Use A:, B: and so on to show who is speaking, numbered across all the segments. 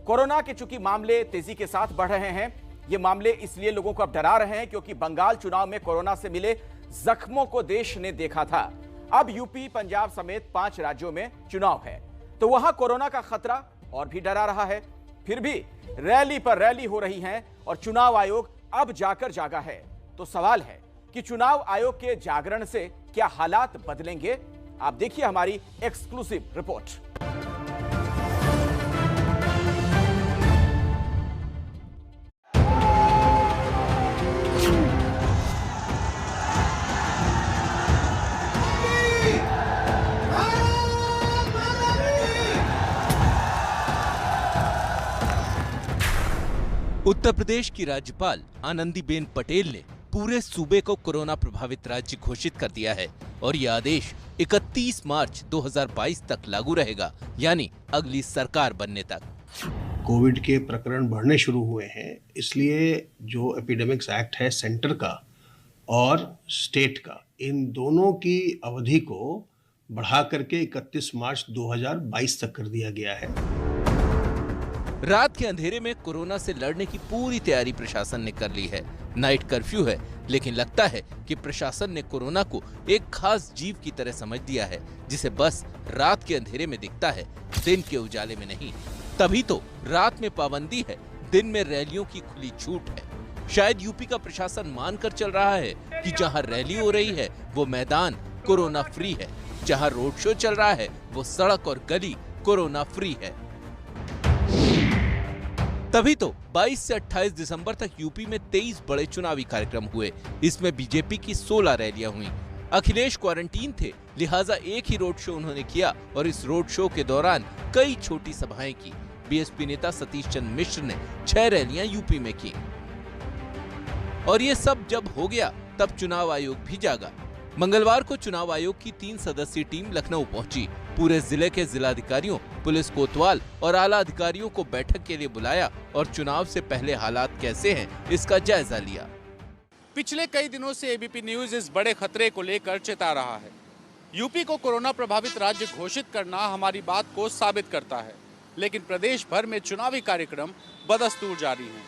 A: Corona के चूंकि मामले तेजी के साथ बढ़ रहे हैं, ये मामले इसलिए लोगों को अब डरा रहे हैं क्योंकि बंगाल चुनाव में कोरोना से मिले जख्मों को देश ने देखा था। अब यूपी, पंजाब समेत 5 राज्यों में चुनाव है, तो वहां कोरोना का खतरा और भी डरा रहा है। फिर भी रैली पर रैली हो रही हैं और चुनाव आयोग अब जाकर जागा है। तो सवाल है कि चुनाव आयोग के जागरण से क्या हालात बदलेंगे? आप देखिए हमारी एक्सक्लूसिव रिपोर्ट।
B: उत्तर प्रदेश की राज्यपाल आनंदीबेन पटेल ने पूरे सूबे को कोरोना प्रभावित राज्य घोषित कर दिया है और यह आदेश 31 मार्च 2022 तक लागू रहेगा, यानी अगली सरकार बनने तक।
C: कोविड के प्रकरण बढ़ने शुरू हुए हैं, इसलिए जो एपिडेमिक्स एक्ट है सेंटर का और स्टेट का, इन दोनों की अवधि को बढ़ा करके 31 मार्च 2022 तक कर दिया गया है।
B: रात के अंधेरे में कोरोना से लड़ने की पूरी तैयारी प्रशासन ने कर ली है। नाइट कर्फ्यू है, लेकिन लगता है कि प्रशासन ने कोरोना को एक खास जीव की तरह समझ दिया है, जिसे बस रात के अंधेरे में दिखता है, दिन के उजाले में नहीं। तभी तो रात में पाबंदी है, दिन में रैलियों की खुली छूट है। शायद यूपी का प्रशासन मानकर चल रहा है कि जहां रैली हो रही है वो मैदान कोरोना फ्री है, जहां रोड शो चल रहा है वो सड़क और गली कोरोना फ्री है। तभी तो 22 से 28 दिसंबर तक यूपी में 23 बड़े चुनावी कार्यक्रम हुए। इसमें बीजेपी की 16 रैलियां हुई। अखिलेश क्वारंटीन थे, लिहाजा एक ही रोड शो उन्होंने किया और इस रोड शो के दौरान कई छोटी सभाएं की। बीएसपी नेता सतीश चंद्र मिश्र ने 6 रैलियां यूपी में की। और ये सब जब हो गया तब चुनाव आयोग भी जागा। मंगलवार को चुनाव आयोग की 3 सदस्यीय टीम लखनऊ पहुंची। पूरे जिले के जिलाधिकारियों, पुलिस कोतवाल और आला अधिकारियों को बैठक के लिए बुलाया और चुनाव से पहले हालात कैसे हैं इसका जायजा लिया।
D: पिछले कई दिनों से एबीपी न्यूज इस बड़े खतरे को लेकर चेता रहा है। यूपी को कोरोना प्रभावित राज्य घोषित करना हमारी बात को साबित करता है, लेकिन प्रदेश भर में चुनावी कार्यक्रम बदस्तूर जारी हैं।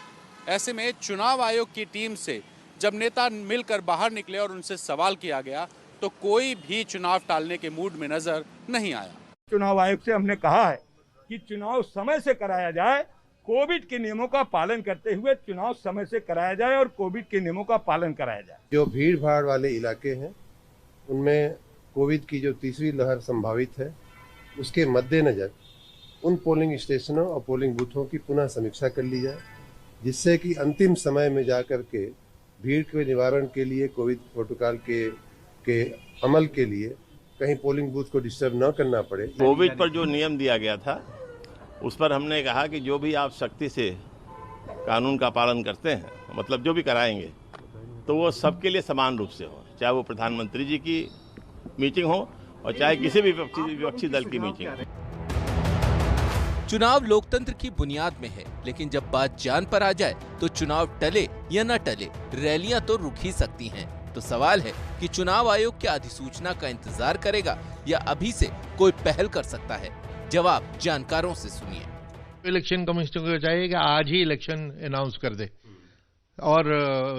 D: ऐसे में चुनाव आयोग की टीम से जब नेता मिलकर बाहर निकले और उनसे सवाल किया गया तो कोई भी चुनाव टालने के मूड में नजर नहीं आया।
E: चुनाव आयोग से हमने कहा है कि चुनाव समय से कराया जाए, कोविड के नियमों का पालन करते हुए चुनाव समय से कराया जाए और कोविड के नियमों का पालन कराया जाए।
F: जो भीड़ भाड़ वाले इलाके हैं उनमें कोविड की जो तीसरी लहर संभावित है, उसके मद्देनजर उन पोलिंग स्टेशनों और पोलिंग बूथों की पुनः समीक्षा कर ली जाए, जिससे कि अंतिम समय में जाकर के भीड़ के निवारण के लिए, कोविड प्रोटोकॉल के अमल के लिए कहीं पोलिंग बूथ को डिस्टर्ब न करना पड़े।
G: कोविड पर जो नियम दिया गया था उस पर हमने कहा कि जो भी आप सख्ती से कानून का पालन करते हैं, मतलब जो भी कराएंगे, तो वो सबके लिए समान रूप से हो, चाहे वो प्रधानमंत्री जी की मीटिंग हो और चाहे किसी भी विपक्षी दल की मीटिंग हो।
B: चुनाव लोकतंत्र की बुनियाद में है, लेकिन जब बात जान पर आ जाए तो चुनाव टले या न टले, रैलियां तो रुक ही सकती हैं। तो सवाल है कि चुनाव आयोग क्या अधिसूचना का इंतजार करेगा या अभी से कोई पहल कर सकता है? जवाब जानकारों से सुनिए।
H: इलेक्शन कमीशन को चाहिए कि आज ही इलेक्शन अनाउंस कर दे और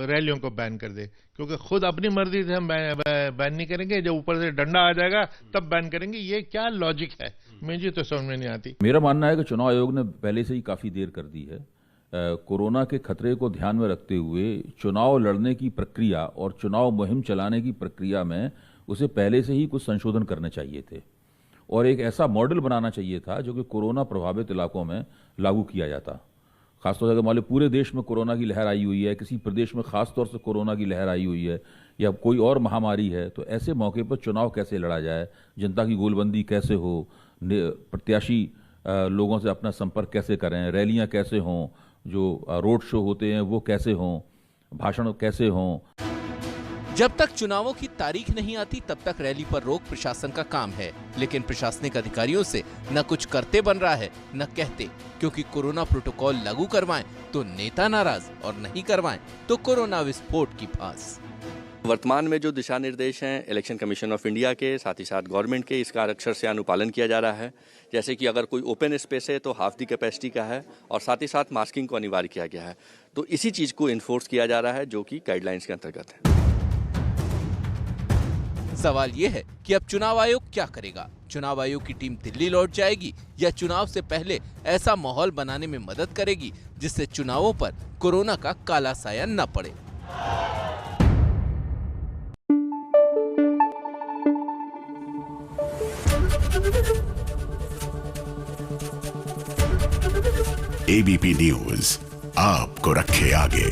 H: रैलियों को बैन कर दे, क्योंकि खुद अपनी मर्जी से हम बैन नहीं करेंगे, जब ऊपर से डंडा आ जाएगा तब बैन करेंगे। ये क्या लॉजिक है, मुझे तो समझ में नहीं आती।
I: मेरा मानना है कि चुनाव आयोग ने पहले से ही काफी देर कर दी है। कोरोना के खतरे को ध्यान में रखते हुए चुनाव लड़ने की प्रक्रिया और चुनाव मुहिम चलाने की प्रक्रिया में उसे पहले से ही कुछ संशोधन करने चाहिए थे और एक ऐसा मॉडल बनाना चाहिए था जो कि कोरोना प्रभावित इलाकों में लागू किया जाता। खासतौर से अगर मान लो पूरे देश में कोरोना की लहर आई हुई है, किसी प्रदेश में खासतौर से कोरोना की लहर आई हुई है या कोई और महामारी है, तो ऐसे मौके पर चुनाव कैसे लड़ा जाए, जनता की गोलबंदी कैसे हो, प्रत्याशी लोगों से अपना संपर्क कैसे करें, रैलियां कैसे हों, जो रोड शो होते हैं वो कैसे हों, भाषण कैसे हों।
B: जब तक चुनावों की तारीख नहीं आती तब तक रैली पर रोक प्रशासन का काम है, लेकिन प्रशासनिक अधिकारियों से न कुछ करते बन रहा है न कहते, क्योंकि कोरोना प्रोटोकॉल लागू करवाएं तो नेता नाराज और नहीं करवाएं तो कोरोना विस्फोट की फांस।
J: वर्तमान में जो दिशा निर्देश हैं इलेक्शन कमीशन ऑफ इंडिया के, साथ ही साथ गवर्नमेंट के, इसका अक्षर से अनुपालन किया जा रहा है। जैसे कि अगर कोई ओपन स्पेस है तो हाफ दी कैपेसिटी का है, और साथ ही साथ मास्किंग को अनिवार्य किया गया है। तो इसी चीज़ को इन्फोर्स किया जा रहा है जो कि गाइडलाइंस के अंतर्गत है।
B: सवाल ये है कि अब चुनाव आयोग क्या करेगा? चुनाव आयोग की टीम दिल्ली लौट जाएगी या चुनाव से पहले ऐसा माहौल बनाने में मदद करेगी जिससे चुनावों पर कोरोना का काला साया न पड़े?
K: एबीपी न्यूज आपको रखे आगे।